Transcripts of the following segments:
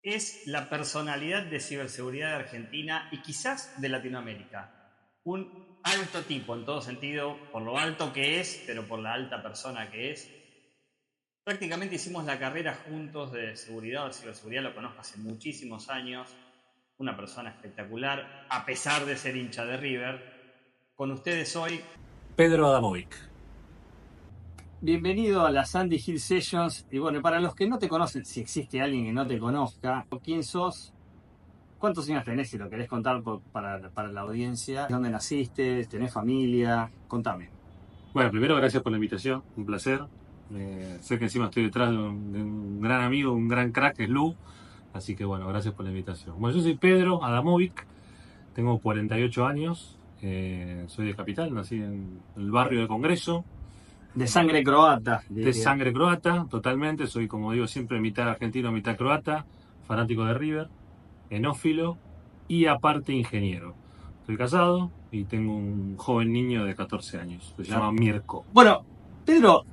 es la personalidad de ciberseguridad de Argentina y quizás de Latinoamérica. Un alto tipo en todo sentido, por lo alto que es, pero por la alta persona que es. Prácticamente hicimos la carrera juntos de seguridad o de ciberseguridad, lo conozco hace muchísimos años. Una persona espectacular, a pesar de ser hincha de River. Con ustedes hoy, Pedro Adamovic. Bienvenido a la Sandy Hill Sessions. Y bueno, para los que no te conocen, si existe alguien que no te conozca, ¿quién sos? ¿Cuántos años tenés, si lo querés contar para la audiencia? ¿Dónde naciste? ¿Tenés familia? Contame. Bueno, primero gracias por la invitación, un placer. Sé que encima estoy detrás de un gran amigo, un gran crack, es Lu. Así que bueno, gracias por la invitación. Bueno, yo soy Pedro Adamovic, tengo 48 años, soy de Capital, nací en el barrio de Congreso. De sangre croata. De sangre croata, totalmente. Soy, como digo siempre, mitad argentino, mitad croata, fanático de River, enófilo y aparte ingeniero. Estoy casado y tengo un joven niño de 14 años, se llama Mirko. Bueno, Pedro,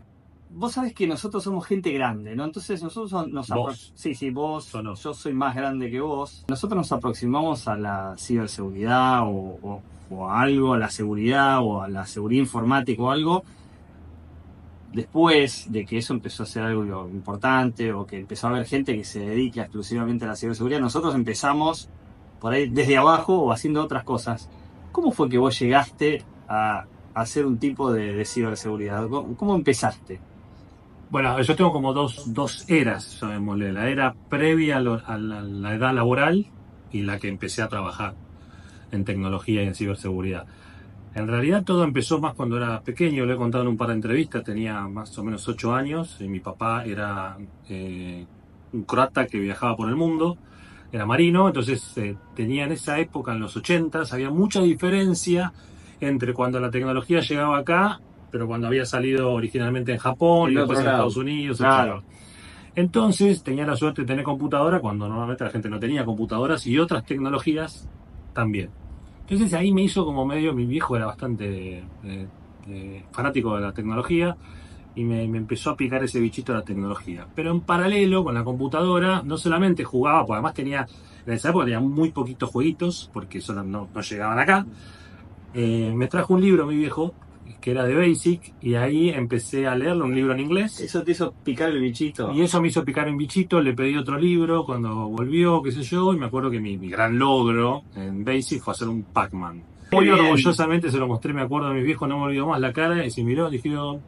vos sabés que nosotros somos gente grande, ¿no? Entonces nosotros ¿Vos? Sí, vos, No. yo soy más grande que vos. Nosotros nos aproximamos a la ciberseguridad o a algo, a la seguridad o a la seguridad informática o algo, después de que eso empezó a ser algo importante o que empezó a haber gente que se dedica exclusivamente a la ciberseguridad. Nosotros empezamos por ahí desde abajo o haciendo otras cosas. ¿Cómo fue que vos llegaste a hacer un tipo de ciberseguridad? ¿Cómo empezaste? Bueno, yo tengo como dos eras, llamémosle. La era previa a la edad laboral y la que empecé a trabajar en tecnología y en ciberseguridad. En realidad todo empezó más cuando era pequeño, lo he contado en un par de entrevistas, tenía más o menos 8 años y mi papá era un croata que viajaba por el mundo, era marino, entonces tenía en esa época, en los 80s, había mucha diferencia entre cuando la tecnología llegaba acá, pero cuando había salido originalmente en Japón y después en Estados Unidos, claro. etc. Entonces tenía la suerte de tener computadora cuando normalmente la gente no tenía computadoras y otras tecnologías también. Entonces ahí me hizo como medio, mi viejo era bastante fanático de la tecnología y me empezó a picar ese bichito de la tecnología. Pero en paralelo con la computadora no solamente jugaba, porque además tenía, en esa época tenía muy poquitos jueguitos, porque eso no llegaban acá. Me trajo un libro mi viejo, que era de Basic, y ahí empecé a leerlo, un libro en inglés. ¿Eso te hizo picar el bichito? Y eso me hizo picar un bichito, le pedí otro libro cuando volvió, qué sé yo, y me acuerdo que mi gran logro en Basic fue hacer un Pac-Man. Muy orgullosamente se lo mostré, me acuerdo a mis viejos, no me olvidó más la cara, y se miró, dijeron,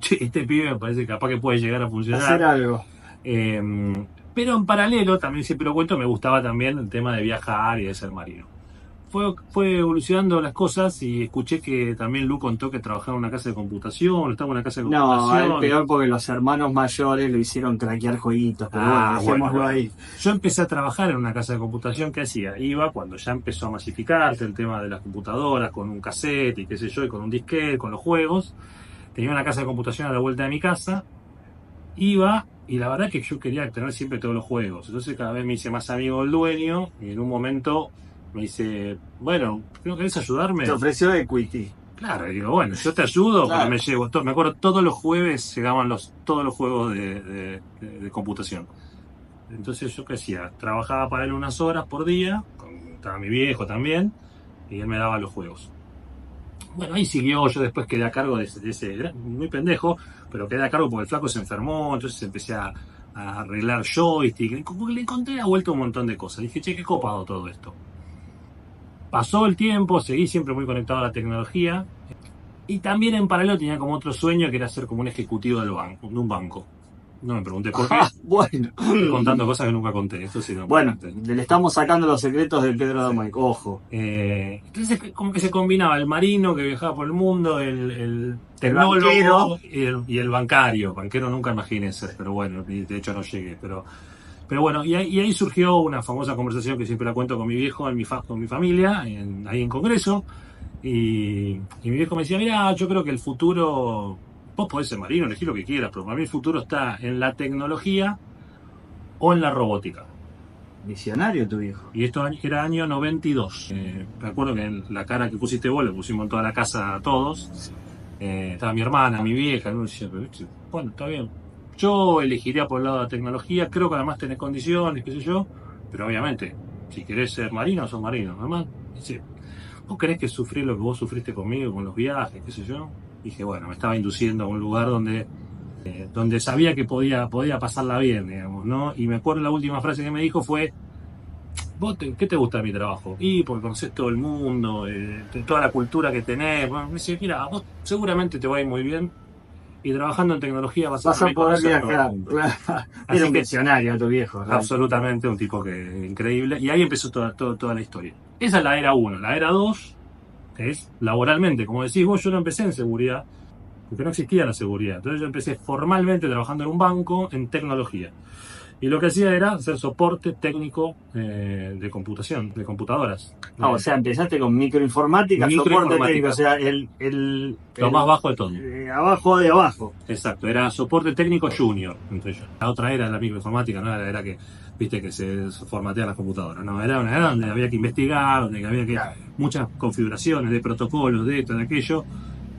che, este pibe me parece capaz que puede llegar a funcionar. Hacer algo. Pero en paralelo, también siempre lo cuento, me gustaba también el tema de viajar y de ser marino. Fue evolucionando las cosas y escuché que también Lu contó que trabajaba en una casa de computación, estaba en una casa de computación. No, es peor porque los hermanos mayores lo hicieron craquear jueguitos, pero bueno, dejémoslo ahí. Yo empecé a trabajar en una casa de computación, ¿qué hacía? Iba cuando ya empezó a masificarse el tema de las computadoras, con un cassette y qué sé yo, y con un disquete, con los juegos. Tenía una casa de computación a la vuelta de mi casa, iba, y la verdad que yo quería tener siempre todos los juegos. Entonces cada vez me hice más amigo del dueño, y en un momento me dice, bueno, ¿no querés ayudarme? Te ofreció equity. Claro, y digo, bueno, yo te ayudo, claro. Pero me llevo todo. Me acuerdo, todos los jueves llegaban todos los juegos de computación. Entonces yo qué hacía, trabajaba para él unas horas por día, estaba mi viejo también, y él me daba los juegos. Bueno, ahí siguió, yo después quedé a cargo de ese, era muy pendejo, pero quedé a cargo porque el flaco se enfermó, entonces empecé a arreglar joystick, como que le encontré a vuelta un montón de cosas. Dije, che, qué copado todo esto. Pasó el tiempo, seguí siempre muy conectado a la tecnología y también en paralelo tenía como otro sueño que era ser como un ejecutivo de un banco. No me pregunté por qué. Bueno. Estoy contando cosas que nunca conté. Esto sí bueno, le estamos sacando los secretos del Pedro Adamovic, ojo. Entonces como que se combinaba el marino que viajaba por el mundo, el tecnólogo y el bancario. Banquero nunca imaginé ser, pero bueno, de hecho no llegué. Pero bueno, y ahí surgió una famosa conversación que siempre la cuento con mi viejo, con mi familia, ahí en Congreso. Y mi viejo me decía, mira, yo creo que el futuro, vos podés ser marino, elegí lo que quieras, pero para mí el futuro está en la tecnología o en la robótica. Visionario tu viejo. Y esto era año 92. Me acuerdo que en la cara que pusiste vos, le pusimos en toda la casa a todos. Estaba mi hermana, mi vieja, ¿no? Decía, pero, bueno, está bien. Yo elegiría por el lado de la tecnología, creo que además tenés condiciones, qué sé yo. pero obviamente, si querés ser marino, sos marino, normal. Dice, ¿vos querés que sufrir lo que vos sufriste conmigo, con los viajes, qué sé yo? Dije, bueno, me estaba induciendo a un lugar donde sabía que podía pasarla bien, digamos, ¿no? Y me acuerdo la última frase que me dijo fue, ¿qué te gusta de mi trabajo? Y porque conocés todo el mundo, toda la cultura que tenés. Bueno, me dice, mira, vos seguramente te va a ir muy bien y trabajando en tecnología vas a Poder conocer todo el viajar. mundo. Era Así un que visionario tu viejo. ¿no? absolutamente un tipo increíble. Y ahí empezó toda la historia. Esa es la era 1. La era 2 es laboralmente. Como decís vos, yo no empecé en seguridad, porque no existía la seguridad. Entonces yo empecé formalmente trabajando en un banco en tecnología. Y lo que hacía era hacer soporte técnico de computación, de computadoras. O sea, empezaste con microinformática, soporte técnico, o sea, lo más bajo de todo. Abajo de abajo. Exacto, era soporte técnico junior, entre ellos. La otra era la microinformática, no era la era que, viste, que se formatean las computadoras, no, era una era donde había que investigar, donde había que muchas configuraciones de protocolos, de esto, de aquello,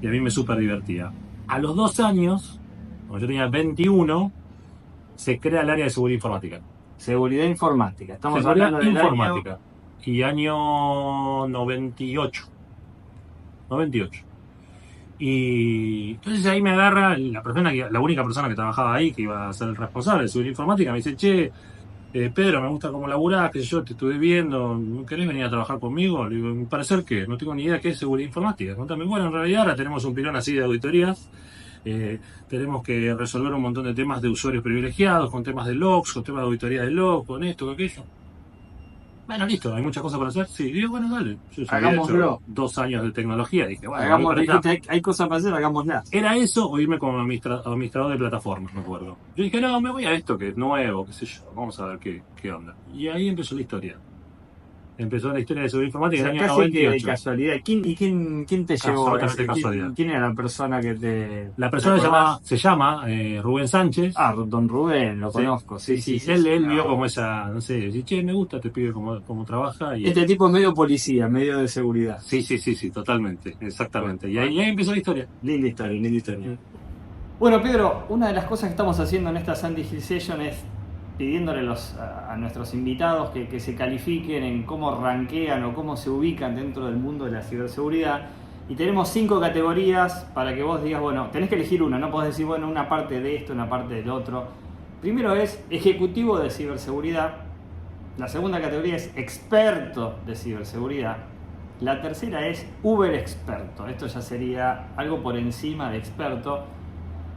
y a mí me súper divertía. A los 2 años, cuando yo tenía 21, se crea el área de seguridad informática. Seguridad informática. Estamos seguridad hablando del informática. Y año 98. Y entonces ahí me agarra la única persona que trabajaba ahí, que iba a ser el responsable de seguridad informática, me dice, che, Pedro, me gusta cómo laburás, que yo te estuve viendo, ¿querés venir a trabajar conmigo? Le digo, ¿mi parecer qué? No tengo ni idea qué es seguridad informática. Contame, bueno, en realidad ahora tenemos un pilón así de auditorías. Tenemos que resolver un montón de temas de usuarios privilegiados, con temas de logs, con temas de auditoría de logs, con esto, con aquello. Bueno, listo, hay muchas cosas para hacer. Sí, digo, bueno, dale. Yo había hecho 2 años de tecnología, dije, bueno, dijiste, hay cosas para hacer, hagámoslas. ¿Era eso o irme como administrador de plataformas, me acuerdo? Yo dije, no, me voy a esto que es nuevo, qué sé yo, vamos a ver qué onda. Y ahí empezó la historia. Empezó la historia de seguridad informática en el año 98. De casualidad. ¿Quién te llevó? Casualidad. ¿Quién era la persona que te...? La persona se llama Rubén Sánchez. Ah, don Rubén, lo conozco. Sí. Él vio como esa, no sé, dice, che, me gusta, te pide cómo trabaja. Y este tipo es medio policía, medio de seguridad. Sí, totalmente, exactamente. Y ahí empezó la historia. Linda historia. Bueno, Pedro, una de las cosas que estamos haciendo en esta Sandy Hill Session es pidiéndole a nuestros invitados que se califiquen en cómo rankean o cómo se ubican dentro del mundo de la ciberseguridad. Y tenemos 5 categorías para que vos digas, bueno, tenés que elegir una, no podés decir, bueno, una parte de esto, una parte del otro. Primero es ejecutivo de ciberseguridad. La segunda categoría es experto de ciberseguridad. La tercera es Uber experto. Esto ya sería algo por encima de experto.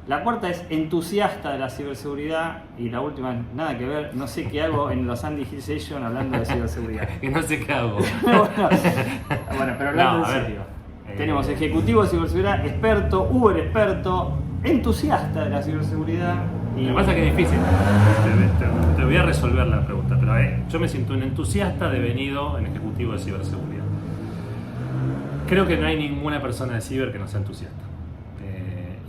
La cuarta es entusiasta de la ciberseguridad y la última, nada que ver, no sé qué hago en los Sandy Hill Session hablando de ciberseguridad. Que no sé qué hago. bueno, pero hablando en serio. Tenemos ejecutivo de ciberseguridad, experto, Uber experto, entusiasta de la ciberseguridad. Lo que pasa es que es difícil. Te voy a resolver la pregunta, pero yo me siento un entusiasta devenido en ejecutivo de ciberseguridad. Creo que no hay ninguna persona de ciber que no sea entusiasta.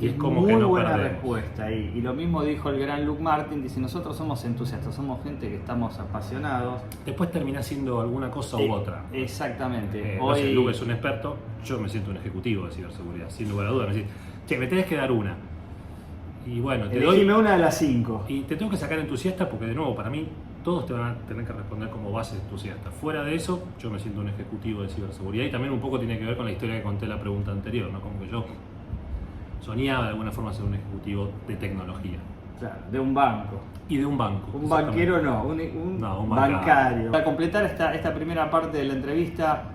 Y es como muy que no buena perdemos. Respuesta ahí. Y lo mismo dijo el gran Luke Martin, dice, nosotros somos entusiastas, somos gente que estamos apasionados. Después termina siendo alguna cosa u otra. Exactamente. No sé, Luke es un experto, yo me siento un ejecutivo de ciberseguridad, sin lugar a dudas. Me dice, che, me tenés que dar una. Y bueno, Elegime una de las 5. Y te tengo que sacar entusiasta porque, de nuevo, para mí, todos te van a tener que responder como base entusiasta. Fuera de eso, yo me siento un ejecutivo de ciberseguridad y también un poco tiene que ver con la historia que conté en la pregunta anterior, ¿no? Como que yo soñaba de alguna forma ser un ejecutivo de tecnología. Claro, de un banco. Y de un banco. Un banquero no, un bancario. Para completar esta primera parte de la entrevista,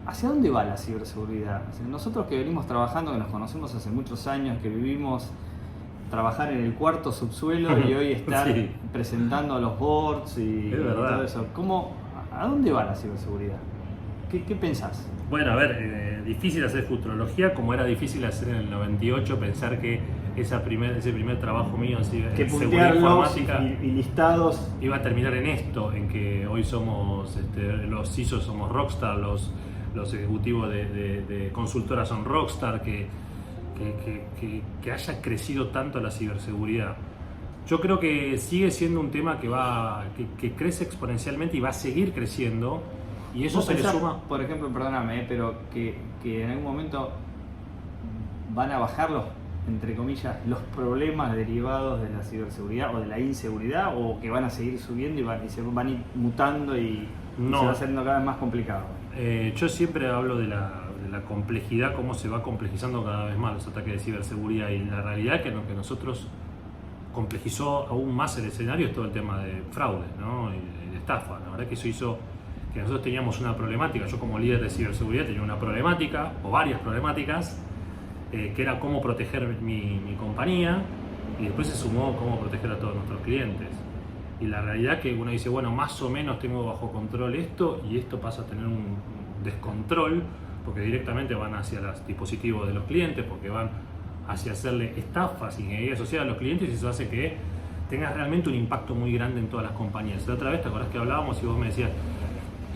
¿hacia dónde va la ciberseguridad? O sea, nosotros que venimos trabajando, que nos conocemos hace muchos años, que vivimos trabajar en el cuarto subsuelo y hoy estar presentando a los boards y todo eso. ¿A dónde va la ciberseguridad? ¿Qué pensás? Bueno, a ver, difícil hacer futurología, como era difícil hacer en el 98, pensar que ese primer trabajo mío en seguridad informática y listados iba a terminar en esto, en que hoy somos, los CISO somos Rockstar, los ejecutivos de consultoras son Rockstar, que haya crecido tanto la ciberseguridad. Yo creo que sigue siendo un tema que crece exponencialmente y va a seguir creciendo. Y eso se le suma. Por ejemplo, perdóname, pero que en algún momento van a bajar entre comillas, los problemas derivados de la ciberseguridad o de la inseguridad, o que van a seguir subiendo y se van a ir mutando y se va haciendo cada vez más complicado? Yo siempre hablo de la complejidad, cómo se va complejizando cada vez más los ataques de ciberseguridad, y la realidad que nosotros complejizó aún más el escenario es todo el tema de fraude, ¿no? Y de estafa. La verdad que eso hizo que nosotros teníamos una problemática. Yo, como líder de ciberseguridad, tenía una problemática o varias problemáticas, que era cómo proteger mi compañía, y después se sumó cómo proteger a todos nuestros clientes. Y la realidad que uno dice, bueno, más o menos tengo bajo control esto, y esto pasa a tener un descontrol, porque directamente van hacia los dispositivos de los clientes, porque van hacia hacerle estafas, ingeniería social a los clientes, y eso hace que tengas realmente un impacto muy grande en todas las compañías. La otra vez, ¿te acordás que hablábamos y vos me decías,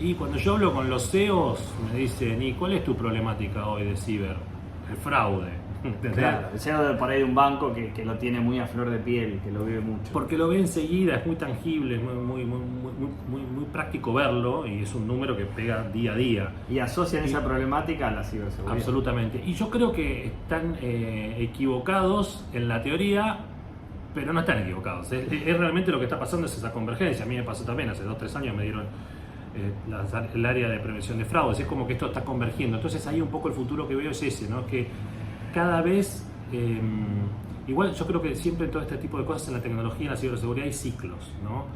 y cuando yo hablo con los CEOs, me dicen, ¿y cuál es tu problemática hoy de ciber? El fraude. ¿Entendés? Claro, el CEO por ahí de un banco que lo tiene muy a flor de piel, que lo vive mucho. Porque lo ve enseguida, es muy tangible, es muy práctico verlo, y es un número que pega día a día. Y asocian esa problemática a la ciberseguridad. Absolutamente. Y yo creo que están equivocados en la teoría, pero no están equivocados. Es realmente lo que está pasando, es esa convergencia. A mí me pasó también, hace 2-3 años me dieron el área de prevención de fraudes. Es como que esto está convergiendo. Entonces ahí un poco el futuro que veo es ese, ¿no? Que cada vez, igual yo creo que siempre en todo este tipo de cosas en la tecnología, en la ciberseguridad, hay ciclos, ¿no?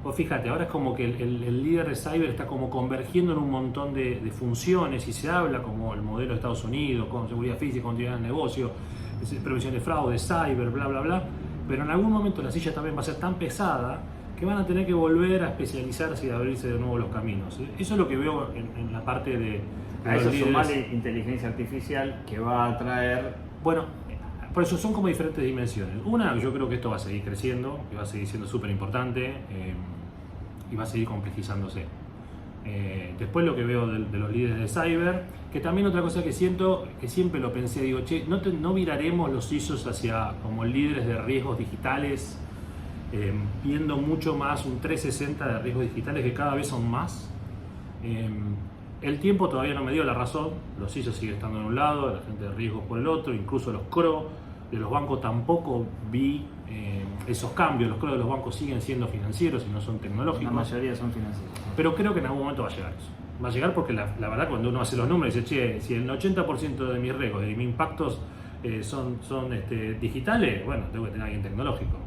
Vos fíjate, ahora es como que el líder de cyber está como convergiendo en un montón de funciones, y se habla como el modelo de Estados Unidos, con seguridad física, continuidad del negocio, prevención de fraude, cyber, bla, bla, bla. Pero en algún momento la silla también va a ser tan pesada que van a tener que volver a especializarse y a abrirse de nuevo los caminos. Eso es lo que veo en la parte de... A eso sumarle inteligencia artificial, que va a traer... Bueno, por eso son como diferentes dimensiones. Una, yo creo que esto va a seguir creciendo, que va a seguir siendo súper importante, y va a seguir complejizándose. Después lo que veo de los líderes de cyber, que también otra cosa que siento, que siempre lo pensé, digo, che, no viraremos los ISOs hacia como líderes de riesgos digitales, viendo mucho más un 360 de riesgos digitales, que cada vez son más. El tiempo todavía no me dio la razón, los ISOs siguen estando en un lado, la gente de riesgos por el otro, incluso los CRO de los bancos tampoco vi esos cambios. Los CRO de los bancos siguen siendo financieros y no son tecnológicos. La mayoría son financieros. Pero creo que en algún momento va a llegar eso. Va a llegar porque la verdad, cuando uno hace los números y dice, che, si el 80% de mis riesgos y mis impactos son digitales, bueno, tengo que tener a alguien tecnológico.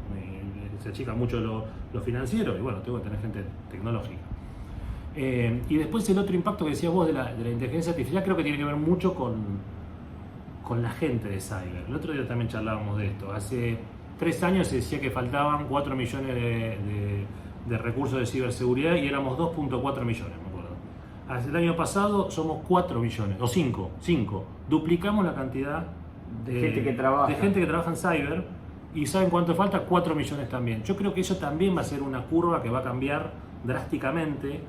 Se achica mucho lo financiero, y bueno, tengo que tener gente tecnológica. Y después el otro impacto que decías vos de la inteligencia artificial, creo que tiene que ver mucho con la gente de cyber. El otro día también charlábamos de esto. Hace 3 años se decía que faltaban 4 millones de recursos de ciberseguridad, y éramos 2.4 millones, me acuerdo. Hace el año pasado somos 4 millones, o 5. Duplicamos la cantidad de gente que trabaja en cyber, y ¿saben cuánto falta? 4 millones también. Yo creo que eso también va a ser una curva que va a cambiar drásticamente.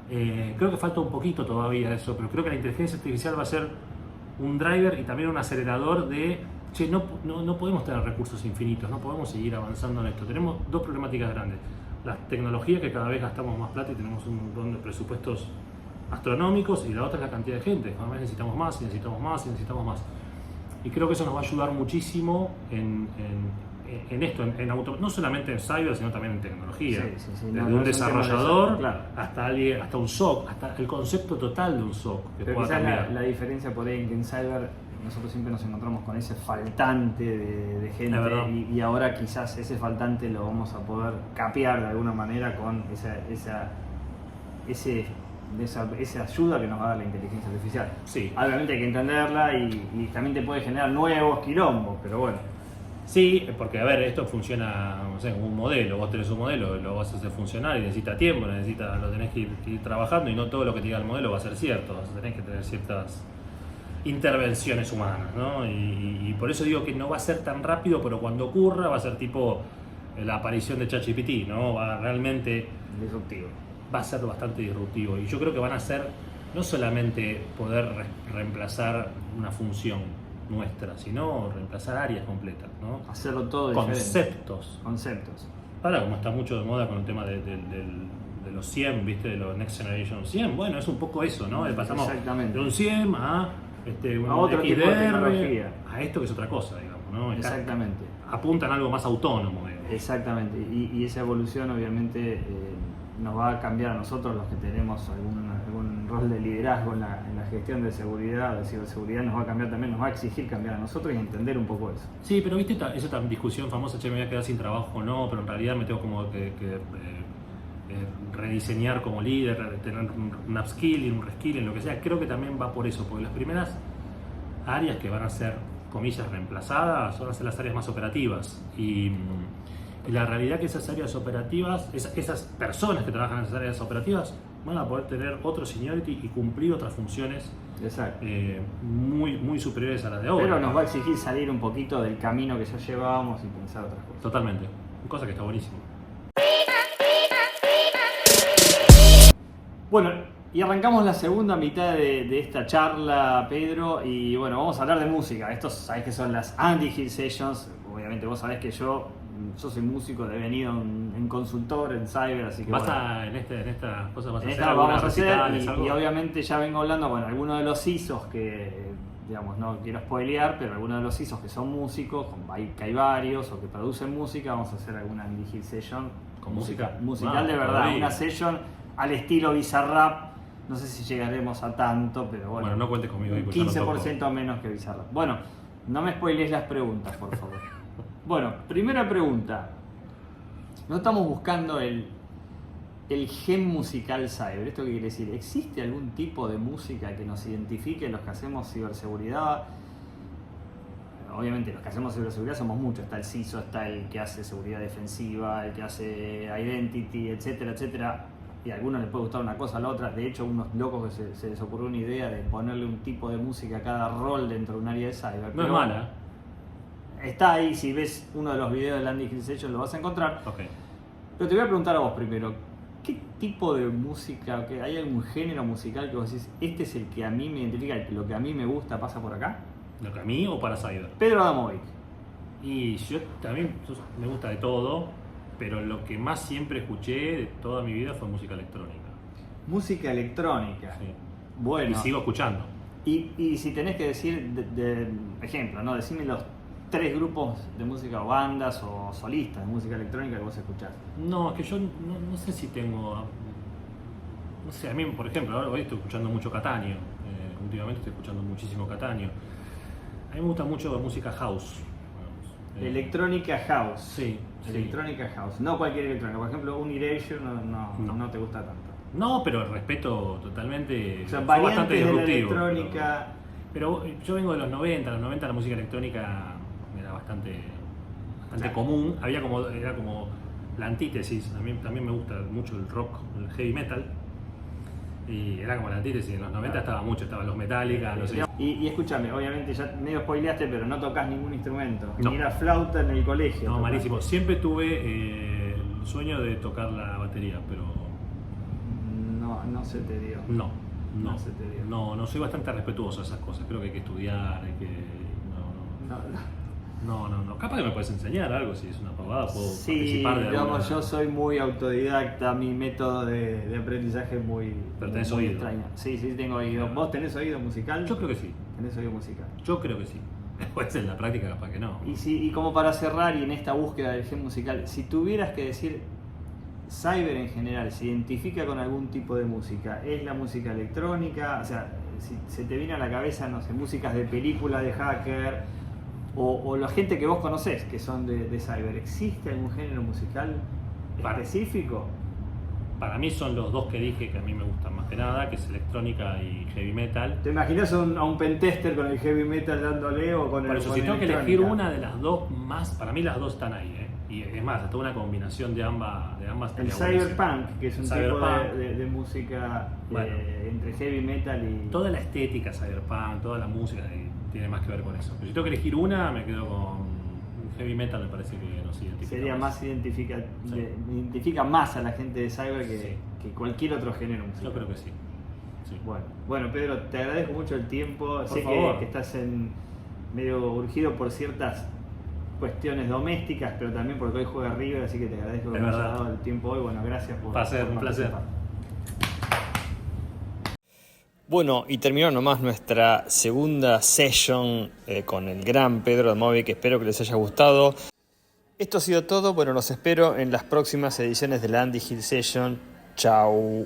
Creo que falta un poquito todavía de eso, pero creo que la inteligencia artificial va a ser un driver y también un acelerador de, che, no podemos tener recursos infinitos, no podemos seguir avanzando en esto. Tenemos 2 problemáticas grandes. La tecnología, que cada vez gastamos más plata y tenemos un montón de presupuestos astronómicos, y la otra es la cantidad de gente. Cada vez necesitamos más, y necesitamos más, y necesitamos más. Y creo que eso nos va a ayudar muchísimo en esto, no solamente en cyber, sino también en tecnología. Sí. Desde un desarrollador, claro, hasta un SOC, hasta el concepto total de un SOC. Pero quizás la diferencia por ahí, que en cyber nosotros siempre nos encontramos con ese faltante de gente, y ahora quizás ese faltante lo vamos a poder capear de alguna manera con esa ayuda que nos va a dar la inteligencia artificial. Sí. Obviamente hay que entenderla, y también te puede generar nuevos quilombos, pero bueno. Sí, porque a ver, esto funciona, no sé, como un modelo. Vos tenés un modelo, lo vas a hacer funcionar y necesita tiempo, lo tenés que ir trabajando, y no todo lo que te diga el modelo va a ser cierto. Tenés que tener ciertas intervenciones humanas, ¿no? Y por eso digo que no va a ser tan rápido, pero cuando ocurra va a ser tipo la aparición de ChatGPT, ¿no? Va realmente disruptivo. Va a ser bastante disruptivo, y yo creo que van a ser no solamente poder reemplazar una función nuestra, sino reemplazar áreas completas, ¿no? Hacerlo todo conceptos. Ahora, como está mucho de moda con el tema de los CIEM, ¿viste? De los Next Generation CIEM, bueno, es un poco eso, ¿no? Pasamos de un CIEM a un A otro tipo de XDR, tecnología. a esto que es otra cosa, digamos, ¿no? Exactamente. Apuntan a algo más autónomo, digamos. Exactamente, y esa evolución obviamente nos va a cambiar a nosotros los que tenemos algún rol de liderazgo en la gestión de seguridad, de ciberseguridad, nos va a cambiar también, nos va a exigir cambiar a nosotros y entender un poco eso. Sí, pero viste esa discusión famosa, che, me voy a quedar sin trabajo o no, pero en realidad me tengo como que rediseñar como líder, tener un upskilling, un reskilling, lo que sea. Creo que también va por eso, porque las primeras áreas que van a ser, comillas, reemplazadas van a ser las áreas más operativas. Y la realidad que esas áreas operativas, esas personas que trabajan en esas áreas operativas, van a poder tener otro seniority y cumplir otras funciones muy superiores a las de ahora. Pero nos va a exigir salir un poquito del camino que ya llevábamos y pensar otras cosas. Totalmente, cosa que está buenísimo. Bueno, y arrancamos la segunda mitad de esta charla, Pedro, y bueno, vamos a hablar de música. Estos, sabés que son las Andy Hill Sessions. Obviamente vos sabés que yo soy músico, he venido en consultor, en cyber, así que en estas cosas vas a hacer vamos a hacer, recitales, y obviamente ya vengo hablando, bueno, algunos de los ISOs que, digamos, no quiero spoilear, pero algunos de los ISOs que son músicos, que hay varios, o que producen música, vamos a hacer alguna Andy Hill Session. ¿Con música? Musical de verdad, una session al estilo Bizarrap. No sé si llegaremos a tanto, pero bueno. Bueno, no cuentes conmigo. Un 15% menos que Bizarrap. Bueno, no me spoilees las preguntas, por favor. Bueno, primera pregunta. No estamos buscando el gen musical cyber. ¿Esto qué quiere decir? ¿Existe algún tipo de música que nos identifique los que hacemos ciberseguridad? Obviamente los que hacemos ciberseguridad somos muchos. Está el CISO, está el que hace seguridad defensiva, el que hace identity, etcétera, etcétera. Y a algunos les puede gustar una cosa a la otra. De hecho, unos locos que se les ocurrió una idea de ponerle un tipo de música a cada rol dentro de un área de cyber. No es mala. Está ahí, si ves uno de los videos de Andy Hill Sessions lo vas a encontrar. Okay. Pero te voy a preguntar a vos primero, ¿qué tipo de música, hay algún género musical que vos decís, este es el que a mí me identifica, lo que a mí me gusta pasa por acá? ¿Lo que a mí o para cyber? Pedro Adamovic. Y yo también me gusta de todo, pero lo que más siempre escuché de toda mi vida fue música electrónica. Música electrónica. Sí. Bueno. Y sigo escuchando. Y si tenés que decir, de ejemplo, ¿no? Decime los 3 grupos de música o bandas o solistas de música electrónica que vos escuchás. No, es que yo no sé si tengo... No sé, a mí, por ejemplo, hoy estoy escuchando mucho Catania. Últimamente estoy escuchando muchísimo Catania. A mí me gusta mucho la música house. Electrónica house. Sí. Electrónica house. No cualquier electrónica. Por ejemplo, un Erasure no te gusta tanto. No, pero respeto totalmente. O sea, fue bastante variantes de la disruptivo. electrónica. Pero yo vengo de los 90 la música electrónica era bastante común. Era como la antítesis. A mí también me gusta mucho el rock, el heavy metal. Y era como la antítesis. En los 90 estaban los Metallica, los... Y escúchame, obviamente ya medio spoileaste, pero no tocas ningún instrumento. No. Ni la flauta en el colegio. No, tocás. malísimo. Siempre tuve el sueño de tocar la batería, pero... No se te dio. No se te dio. No, soy bastante respetuoso de esas cosas. Creo que hay que estudiar, hay que... No. Capaz que me puedes enseñar algo, si es una pavada, puedo participar de alguna... digamos, yo soy muy autodidacta, mi método de aprendizaje es muy, Pero tenés muy oído. extraño. Sí, tengo oído. ¿Vos tenés oído musical? Yo creo que sí. ¿Tenés oído musical? Yo creo que sí. Después en la práctica capaz que no. Y como para cerrar y en esta búsqueda del gen musical, si tuvieras que decir, cyber en general, ¿se identifica con algún tipo de música? ¿Es la música electrónica? O sea, si se te viene a la cabeza, no sé, músicas de película, de hacker... O la gente que vos conocés, que son de cyber, ¿existe algún género musical específico? Para mí son los dos que dije que a mí me gustan más que nada, que es electrónica y heavy metal. ¿Te imaginas a un pentester con el heavy metal dándole o con Por el eso, con si tengo que electrónica? elegir una de las dos más, para mí las dos están ahí, Y es más, hasta una combinación de ambas. El cyberpunk, que es un tipo Cyberpunk. de música Bueno. entre heavy metal y... Toda la estética cyberpunk, toda la música tiene más que ver con eso. Pero si tengo que elegir una, me quedo con heavy metal, me parece que nos identifica. Sería más identifica más a la gente de cyber que cualquier otro género musical. Yo creo que sí. Bueno, Pedro, te agradezco mucho el tiempo. Sé que estás medio urgido por ciertas cuestiones domésticas, pero también porque hoy juega River, así que te agradezco que me hayas dado el tiempo hoy. Bueno, gracias por un placer. participar. Bueno, y terminó nomás nuestra segunda session con el gran Pedro Admovic, que espero que les haya gustado. Esto ha sido todo, bueno, los espero en las próximas ediciones de la Andy Hill Session. Chao.